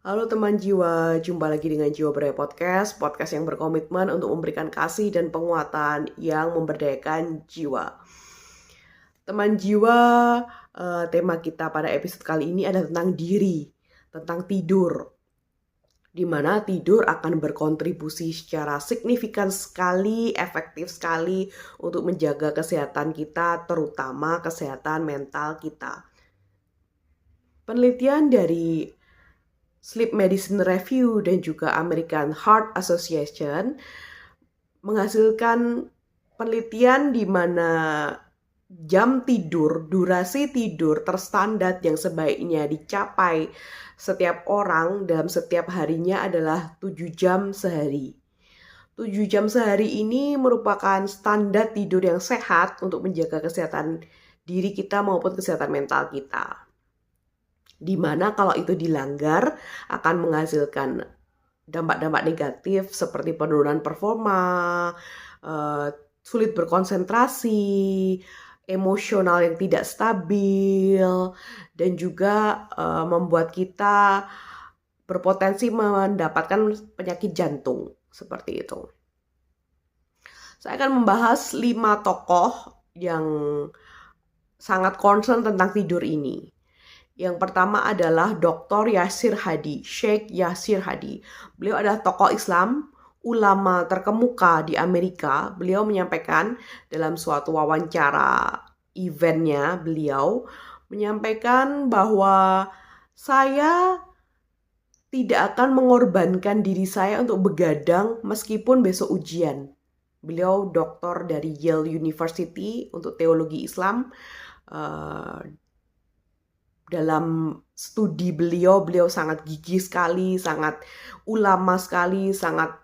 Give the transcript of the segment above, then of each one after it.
Halo teman jiwa, jumpa lagi dengan Jiwa Beraya podcast yang berkomitmen untuk memberikan kasih dan penguatan yang memberdayakan jiwa. Teman jiwa, tema kita pada episode kali ini adalah tentang diri, tentang tidur, di mana tidur akan berkontribusi secara signifikan sekali, efektif sekali untuk menjaga kesehatan kita, terutama kesehatan mental kita. Penelitian dari Sleep Medicine Review dan juga American Heart Association menghasilkan penelitian di mana jam tidur, durasi tidur terstandar yang sebaiknya dicapai setiap orang dalam setiap harinya adalah 7 jam sehari. 7 jam sehari ini merupakan standar tidur yang sehat untuk menjaga kesehatan diri kita maupun kesehatan mental kita. Di mana kalau itu dilanggar akan menghasilkan dampak-dampak negatif seperti penurunan performa, sulit berkonsentrasi, emosional yang tidak stabil, dan juga membuat kita berpotensi mendapatkan penyakit jantung seperti itu. Saya akan membahas 5 tokoh yang sangat concern tentang tidur ini. Yang pertama adalah Dr. Yasir Hadi, Sheikh Yasir Hadi. Beliau adalah tokoh Islam, ulama terkemuka di Amerika. Beliau menyampaikan dalam suatu wawancara eventnya, beliau menyampaikan bahwa saya tidak akan mengorbankan diri saya untuk begadang meskipun besok ujian. Beliau doktor dari Yale University untuk teologi Islam. Dalam studi beliau sangat gigih sekali, sangat ulama sekali, sangat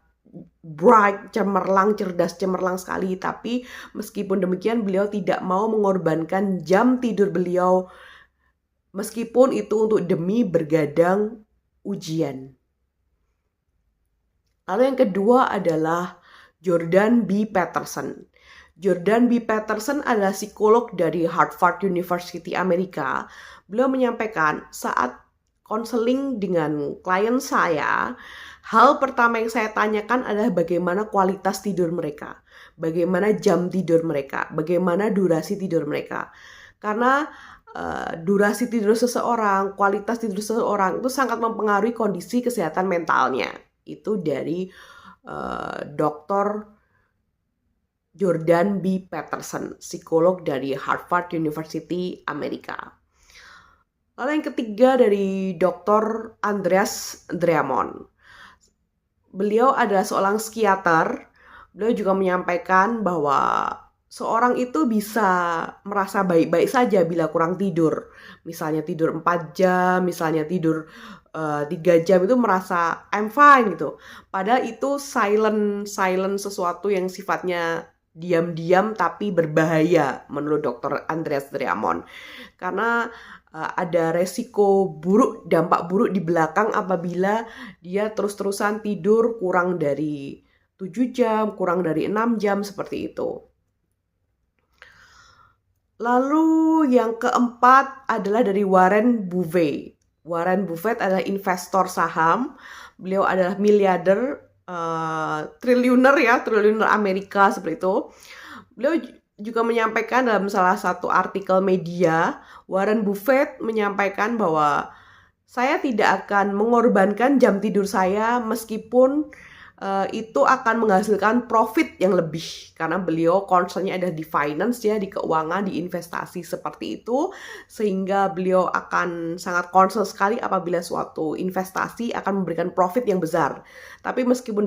bright, cemerlang, cerdas cemerlang sekali. Tapi meskipun demikian beliau tidak mau mengorbankan jam tidur beliau meskipun itu untuk demi bergadang ujian. Lalu yang kedua adalah Jordan B. Peterson. Jordan B. Peterson adalah psikolog dari Harvard University Amerika. Beliau menyampaikan saat konseling dengan klien saya, hal pertama yang saya tanyakan adalah bagaimana kualitas tidur mereka, bagaimana jam tidur mereka, bagaimana durasi tidur mereka. Karena durasi tidur seseorang, kualitas tidur seseorang itu sangat mempengaruhi kondisi kesehatan mentalnya. Itu dari Dr. Jordan B. Peterson, psikolog dari Harvard University Amerika. Lalu yang ketiga dari Dr. Andreas Dreamon. Beliau adalah seorang psikiater. Beliau juga menyampaikan bahwa seorang itu bisa merasa baik-baik saja bila kurang tidur. Misalnya tidur 4 jam, misalnya tidur 3 jam itu merasa I'm fine gitu. Padahal itu silent sesuatu yang sifatnya diam-diam tapi berbahaya menurut Dr. Andreas Dreamon. Karena ada resiko buruk, dampak buruk di belakang apabila dia terus-terusan tidur kurang dari 7 jam, kurang dari 6 jam seperti itu. Lalu yang keempat adalah dari Warren Buffett. Warren Buffett adalah investor saham. Beliau adalah miliarder, triliuner Amerika seperti itu. Beliau juga menyampaikan dalam salah satu artikel media, Warren Buffett menyampaikan bahwa saya tidak akan mengorbankan jam tidur saya meskipun itu akan menghasilkan profit yang lebih, karena beliau concernnya ada di finance ya, di keuangan, di investasi seperti itu, sehingga beliau akan sangat concern sekali apabila suatu investasi akan memberikan profit yang besar. Tapi meskipun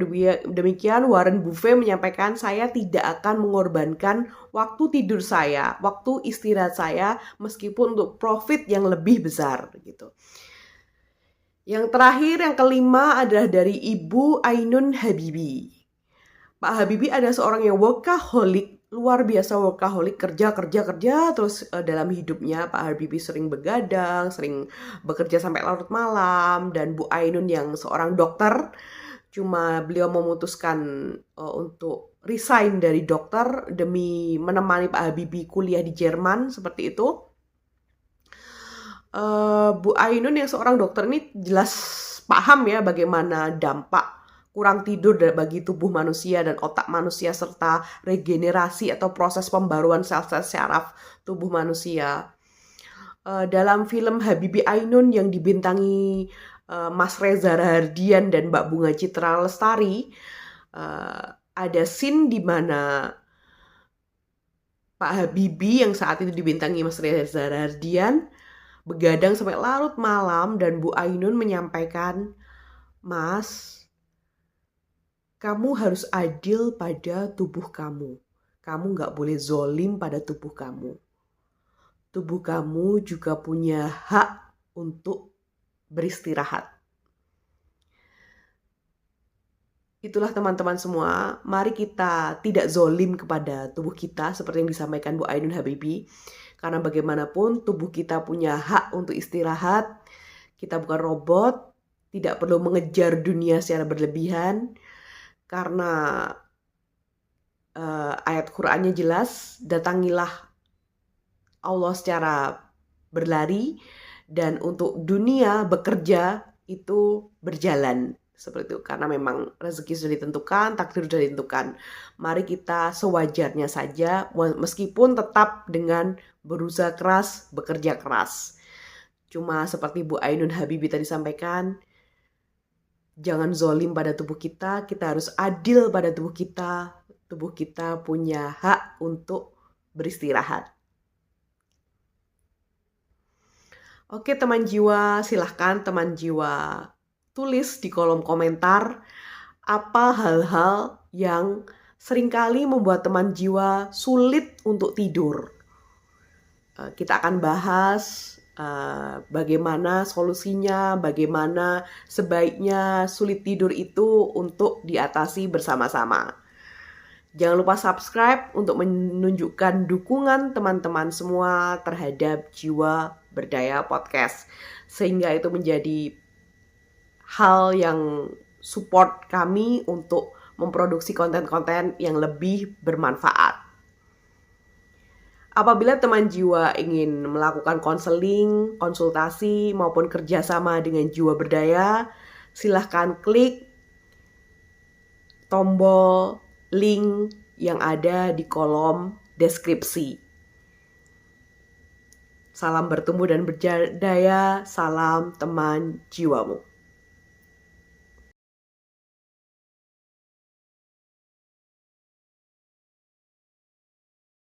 demikian, Warren Buffett menyampaikan saya tidak akan mengorbankan waktu tidur saya, waktu istirahat saya meskipun untuk profit yang lebih besar gitu. Yang terakhir, yang kelima adalah dari Ibu Ainun Habibi. Pak Habibie adalah seorang yang workaholic, luar biasa workaholic, kerja terus dalam hidupnya. Pak Habibie sering begadang, sering bekerja sampai larut malam. Dan Bu Ainun yang seorang dokter, cuma beliau memutuskan untuk resign dari dokter demi menemani Pak Habibie kuliah di Jerman, seperti itu. Bu Ainun yang seorang dokter ini jelas paham ya bagaimana dampak kurang tidur bagi tubuh manusia dan otak manusia serta regenerasi atau proses pembaruan sel-sel syaraf tubuh manusia. Dalam film Habibie Ainun yang dibintangi Mas Reza Rahardian dan Mbak Bunga Citra Lestari, ada scene di mana Pak Habibie yang saat itu dibintangi Mas Reza Rahardian begadang sampai larut malam dan Bu Ainun menyampaikan, "Mas, kamu harus adil pada tubuh kamu. Kamu nggak boleh zolim pada tubuh kamu. Tubuh kamu juga punya hak untuk beristirahat." Itulah teman-teman semua, mari kita tidak zolim kepada tubuh kita seperti yang disampaikan Bu Ainun Habibie. Karena bagaimanapun tubuh kita punya hak untuk istirahat, kita bukan robot, tidak perlu mengejar dunia secara berlebihan. Karena ayat Qur'annya jelas, datangilah Allah secara berlari, dan untuk dunia bekerja itu berjalan. Seperti itu, karena memang rezeki sudah ditentukan, takdir sudah ditentukan. Mari kita sewajarnya saja, meskipun tetap dengan berusaha keras, bekerja keras. Cuma seperti Bu Ainun Habibie tadi sampaikan, jangan zolim pada tubuh kita harus adil pada tubuh kita. Tubuh kita punya hak untuk beristirahat. Oke teman jiwa, silahkan teman jiwa tulis di kolom komentar apa hal-hal yang seringkali membuat teman jiwa sulit untuk tidur. Kita akan bahas bagaimana solusinya, bagaimana sebaiknya sulit tidur itu untuk diatasi bersama-sama. Jangan lupa subscribe untuk menunjukkan dukungan teman-teman semua terhadap Jiwa Berdaya Podcast. Sehingga itu menjadi hal yang support kami untuk memproduksi konten-konten yang lebih bermanfaat. Apabila teman jiwa ingin melakukan konseling, konsultasi, maupun kerjasama dengan Jiwa Berdaya, silahkan klik tombol link yang ada di kolom deskripsi. Salam bertumbuh dan berdaya, salam teman jiwamu.